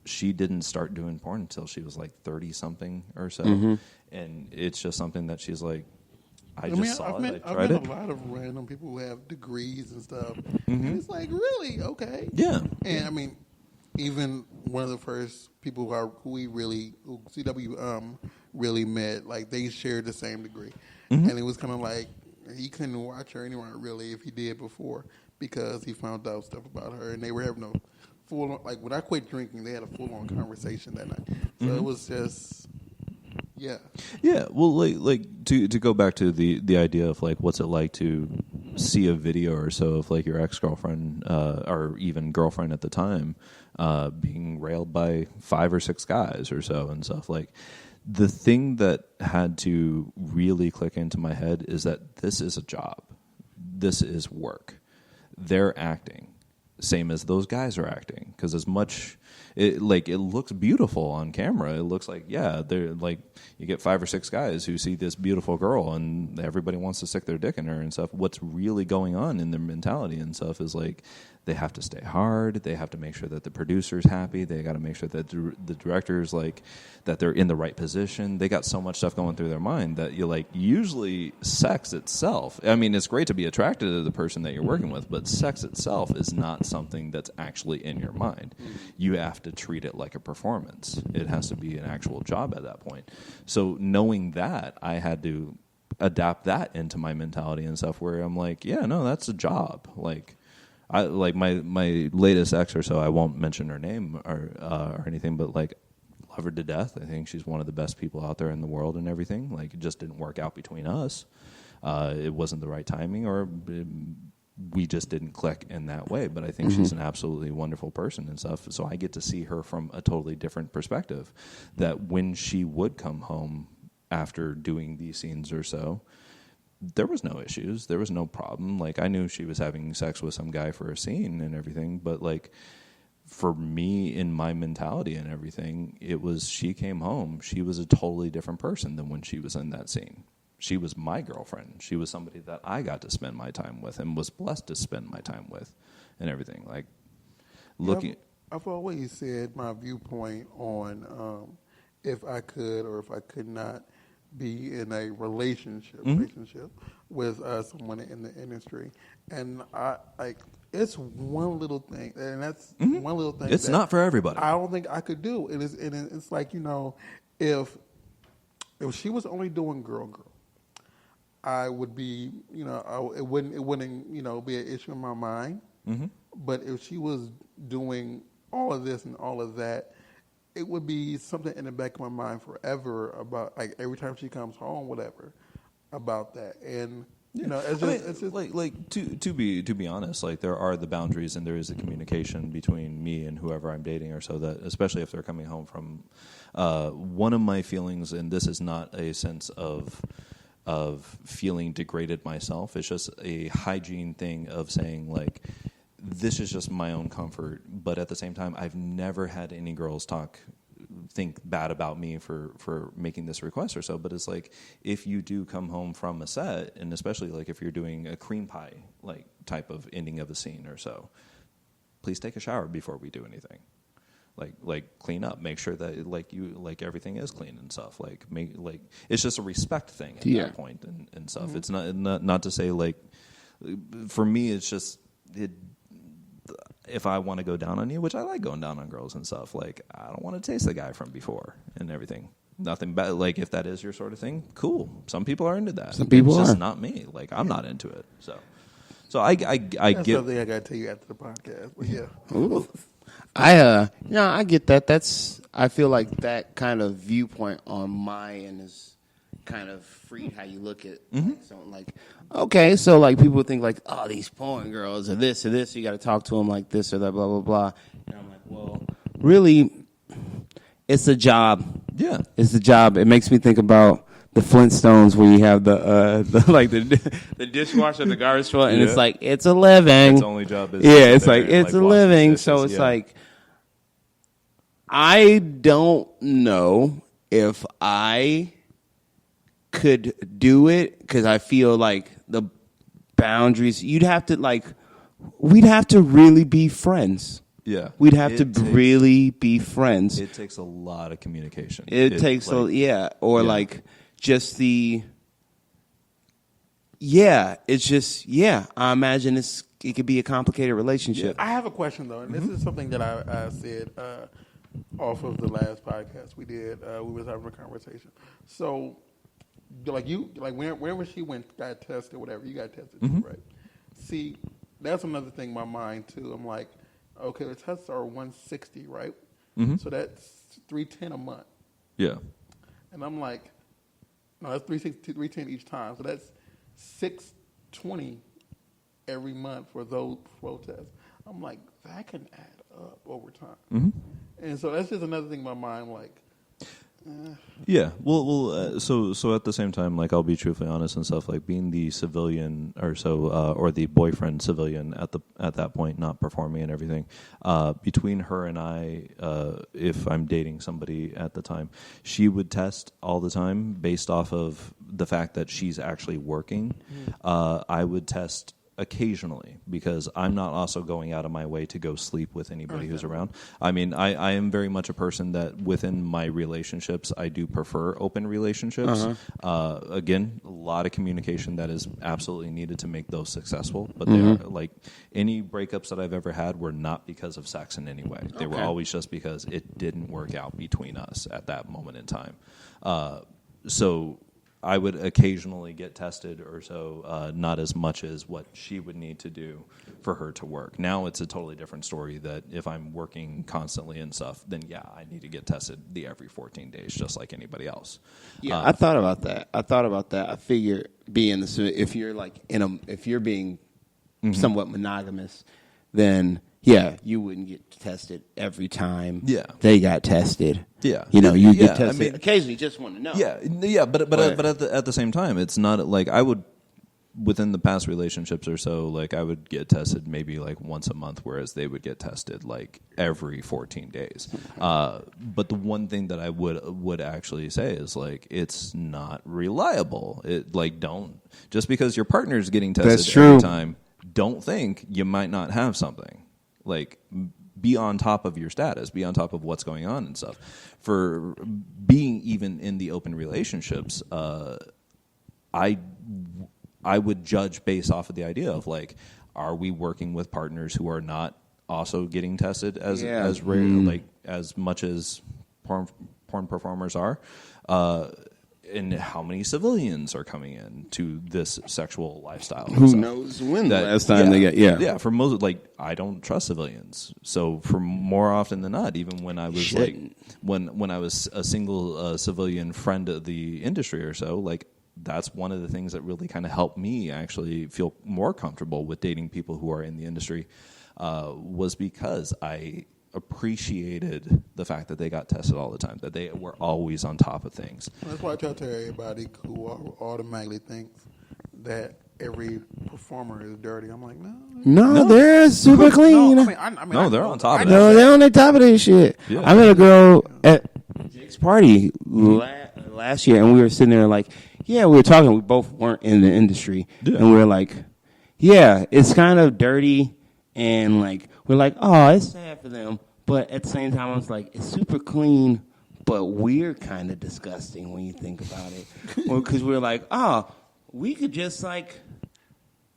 she didn't start doing porn until she was like 30-something or so, and it's just something that she's like, I met a lot of random people who have degrees and stuff, and it's like, really? Okay. Yeah. And I mean, even one of the first people who CW really met, like they shared the same degree. And it was kind of like he couldn't watch her anywhere really if he did before because he found out stuff about her, and they were having a full-on, like when I quit drinking, they had a full-on conversation that night. So it was just, yeah. Well, like to go back to the idea of like what's it like to see a video or so of like your ex-girlfriend or even girlfriend at the time being railed by 5 or 6 guys or so and stuff like. The thing that had to really click into my head is that this is a job. This is work. They're acting, same as those guys are acting. Because as much, it looks beautiful on camera. It looks like, yeah, they're like, you get 5 or 6 guys who see this beautiful girl and everybody wants to stick their dick in her and stuff. What's really going on in their mentality and stuff is like, they have to stay hard. They have to make sure that the producer's happy. They got to make sure that the director's like that they're in the right position. They got so much stuff going through their mind that you like. Usually, sex itself. I mean, it's great to be attracted to the person that you're working with, but sex itself is not something that's actually in your mind. You have to treat it like a performance. It has to be an actual job at that point. So knowing that, I had to adapt that into my mentality and stuff. Where I'm like, yeah, no, that's a job. Like. I like my latest ex or so. I won't mention her name or anything, but like, love her to death. I think she's one of the best people out there in the world and everything. Like, it just didn't work out between us. It wasn't the right timing, or we just didn't click in that way. But I think she's an absolutely wonderful person and stuff. So I get to see her from a totally different perspective. That when she would come home after doing these scenes or so, there was no issues. There was no problem. Like, I knew she was having sex with some guy for a scene and everything, but like, for me, in my mentality and everything, it was, she came home, she was a totally different person than when she was in that scene. She was my girlfriend. She was somebody that I got to spend my time with and was blessed to spend my time with and everything. Like, looking... I've always said my viewpoint on if I could or if I could not be in a relationship with someone in the industry, and I like, it's one little thing, and that's one little thing. It's not for everybody. I don't think I could do, and it's like, you know, if she was only doing girl, I would be, you know, it wouldn't you know, be an issue in my mind. But if she was doing all of this and all of that, it would be something in the back of my mind forever about, like, every time she comes home, whatever, about that. And you know, it's just like to be honest, like, there are the boundaries and there is the communication between me and whoever I'm dating, or so that, especially if they're coming home from one of my feelings, and this is not a sense of feeling degraded myself. It's just a hygiene thing of saying, like, this is just my own comfort, but at the same time, I've never had any girls think bad about me for making this request or so. But it's like, if you do come home from a set, and especially like if you're doing a cream pie like type of ending of a scene or so, please take a shower before we do anything. Like clean up, make sure that like everything is clean and stuff. Like, it's just a respect thing at that point and stuff. It's not to say, like, for me, it's just if I want to go down on you, which I like going down on girls and stuff, like, I don't want to taste the guy from before and everything. Nothing bad. Like, if that is your sort of thing, cool. Some people are into that. Some people it's are. just not me. Like, I'm not into it. So I that's get something I got to tell you after the podcast. But yeah, Ooh. I get that. I feel like that kind of viewpoint on my end is kind of free how you look at like, something like, okay, so like people think like, oh, these porn girls or this, you got to talk to them like this or that, blah, blah, blah. And I'm like, well, really, it's a job. Yeah. It's a job. It makes me think about the Flintstones where you have the dishwasher, the garbage truck, and it's like, it's a living. Its only job is it's like, it's a living. So it's like, I don't know if I could do it, because I feel like the boundaries, we'd have to really be friends. Yeah. We'd have to really be friends. It takes a lot of communication. I imagine it could be a complicated relationship. I have a question, though, and this is something that I said off of the last podcast we did. We was having a conversation. So, whenever she got tested, whatever, you got tested too, right? See, that's another thing in my mind too. I'm like, okay, the tests are 160, right? So that's $310 a month. Yeah. And I'm like, no, that's $310 each time. So that's $620 every month for those tests. I'm like, that can add up over time. And so that's just another thing in my mind, like. Yeah, well, so at the same time, like, I'll be truthfully honest and stuff, like, being the civilian or so, or the boyfriend civilian at that point, not performing and everything, between her and I, if I'm dating somebody at the time, she would test all the time based off of the fact that she's actually working. I would test occasionally, because I'm not also going out of my way to go sleep with anybody who's around. I mean, I am very much a person that within my relationships, I do prefer open relationships. Again, a lot of communication that is absolutely needed to make those successful. But they are, like, any breakups that I've ever had were not because of sex in any way. They were always just because it didn't work out between us at that moment in time. So I would occasionally get tested or so, not as much as what she would need to do for her to work. Now it's a totally different story that if I'm working constantly and stuff, then yeah, I need to get tested every 14 days, just like anybody else. Yeah, I thought about that. I figure if you're being somewhat monogamous, then yeah, you wouldn't get tested every time they got tested. Yeah. You get tested. I mean, occasionally just want to know. Yeah, but at the same time, it's not like I would within the past relationships or so, like I would get tested maybe like once a month, whereas they would get tested like every 14 days. But the one thing that I would actually say is like it's not reliable. It like don't just because your partner's getting tested every time, don't think you might not have something. Like be on top of your status, be on top of what's going on and stuff. For being even in the open relationships, I would judge based off of the idea of like, are we working with partners who are not also getting tested as rare, like as much as porn performers are, and how many civilians are coming in to this sexual lifestyle? Who knows when the last time they got for most, like I don't trust civilians, so for more often than not, even when I was like when I was a single civilian friend of the industry or so, like that's one of the things that really kind of helped me actually feel more comfortable with dating people who are in the industry, was because I appreciated the fact that they got tested all the time, that they were always on top of things. That's why I tell everybody who automatically thinks that every performer is dirty. I'm like, no, they're super clean. No, they're on top of that. No, they're on the top of this shit. Yeah. I met a girl at Jake's party last year, and we were sitting there like, we were talking. We both weren't in the industry, and we were like, it's kind of dirty, and like we're like, oh, it's sad for them, but at the same time, I was like, it's super clean, but we're kind of disgusting when you think about it, because we're like, oh, we could just like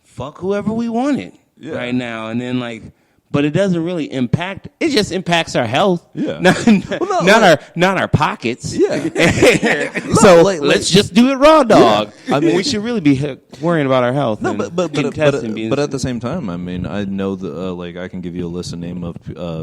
fuck whoever we wanted right now, and then like. But it doesn't really impact. It just impacts our health, not our pockets. Yeah. So let's just do it raw dog. Yeah. I mean, we should really be worrying about our health. No, but at the same time, I mean, I know that like I can give you a list of name of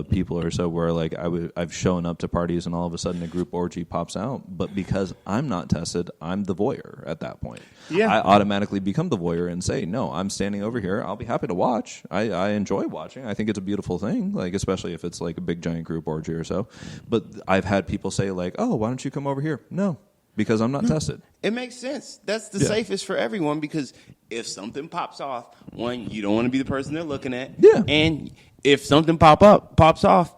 people or so where like I've shown up to parties and all of a sudden a group orgy pops out, but because I'm not tested, I'm the voyeur at that point. Yeah. I automatically become the voyeur and say, no, I'm standing over here. I'll be happy to watch. I enjoy watching. I think it's a beautiful thing, like especially if it's like a big giant group orgy or so. But I've had people say like, oh, why don't you come over here? No, because I'm not tested. It makes sense. That's the safest for everyone, because if something pops off, one, you don't want to be the person they're looking at. Yeah. And if something pops off,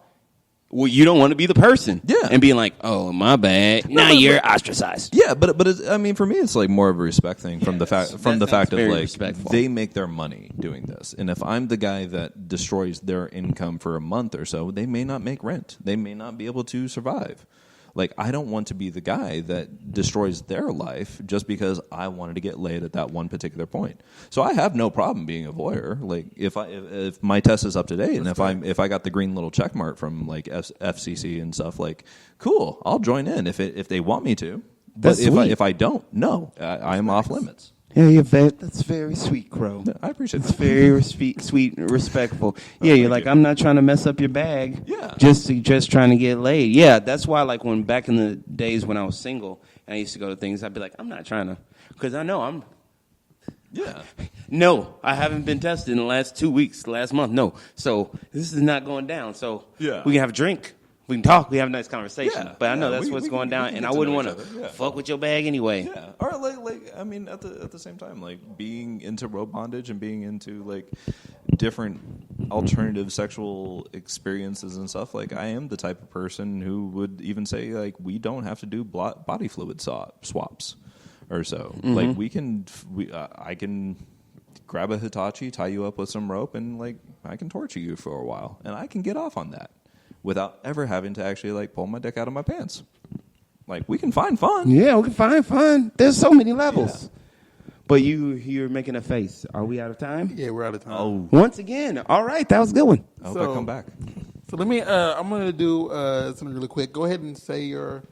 well, you don't want to be the person. Yeah. And being like, oh, my bad. Now you're ostracized. Yeah, but it's, I mean, for me, it's like more of a respect thing from the fact of like respectful. They make their money doing this. And if I'm the guy that destroys their income for a month or so, they may not make rent. They may not be able to survive. Like, I don't want to be the guy that destroys their life just because I wanted to get laid at that one particular point. So I have no problem being a voyeur. Like, if my test is up to date and if I got the green little check mark from like FCC and stuff, like, cool, I'll join in if they want me to. But if I don't, no, I am off limits. Yeah, that's very sweet, Crow. Yeah, I appreciate that. It's very sweet and respectful. Yeah, you're like, I'm not trying to mess up your bag. Yeah. Just trying to get laid. Yeah, that's why, like, when back in the days when I was single and I used to go to things, I'd be like, I'm not trying to, because I know I'm. Yeah. No, I haven't been tested in the last 2 weeks, last month. No. So this is not going down. So we can have a drink. We can talk. We have a nice conversation. But I know that's what's going down, and I wouldn't want to fuck with your bag anyway. Yeah. Or like I mean, at the same time, like being into rope bondage and being into like different alternative sexual experiences and stuff. Like I am the type of person who would even say like we don't have to do body fluid swaps or so. Mm-hmm. Like I can grab a Hitachi, tie you up with some rope, and like I can torture you for a while, and I can get off on that without ever having to actually like pull my dick out of my pants. Like we can find fun. Yeah, we can find fun. There's so many levels. Yeah. But you're making a face. Are we out of time? Yeah, we're out of time. Oh. Once again. All right, that was a good one. I hope I come back. So let me I'm gonna do something really quick. Go ahead and say your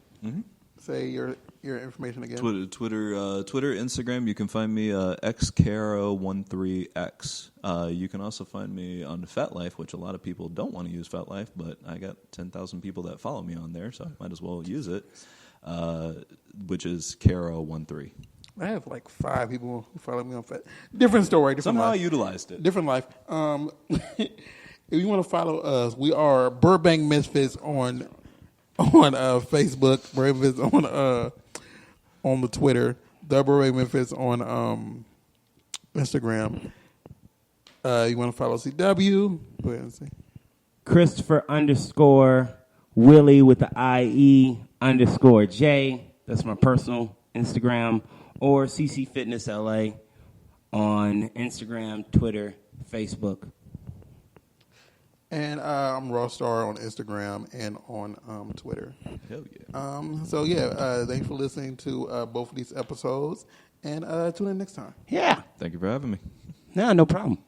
information again. Twitter, Instagram. You can find me xcaro13x. You can also find me on FetLife, which a lot of people don't want to use FetLife, but I got 10,000 people that follow me on there, so I might as well use it. Which is Caro13. I have like 5 people who follow me on Fet. Different story. Different Somehow life. I utilized it. Different life. If you want to follow us, we are Burbank Misfits on Facebook. Burbank Misfits on the Twitter. The Burbank Misfits on Instagram. You want to follow CW? Go ahead and say. Christopher_Willie with the IE_J. That's my personal Instagram. Or CC Fitness LA on Instagram, Twitter, Facebook. And I'm Rawstarr on Instagram and on Twitter. Hell yeah. Thanks for listening to both of these episodes. And tune in next time. Yeah. Thank you for having me. No problem.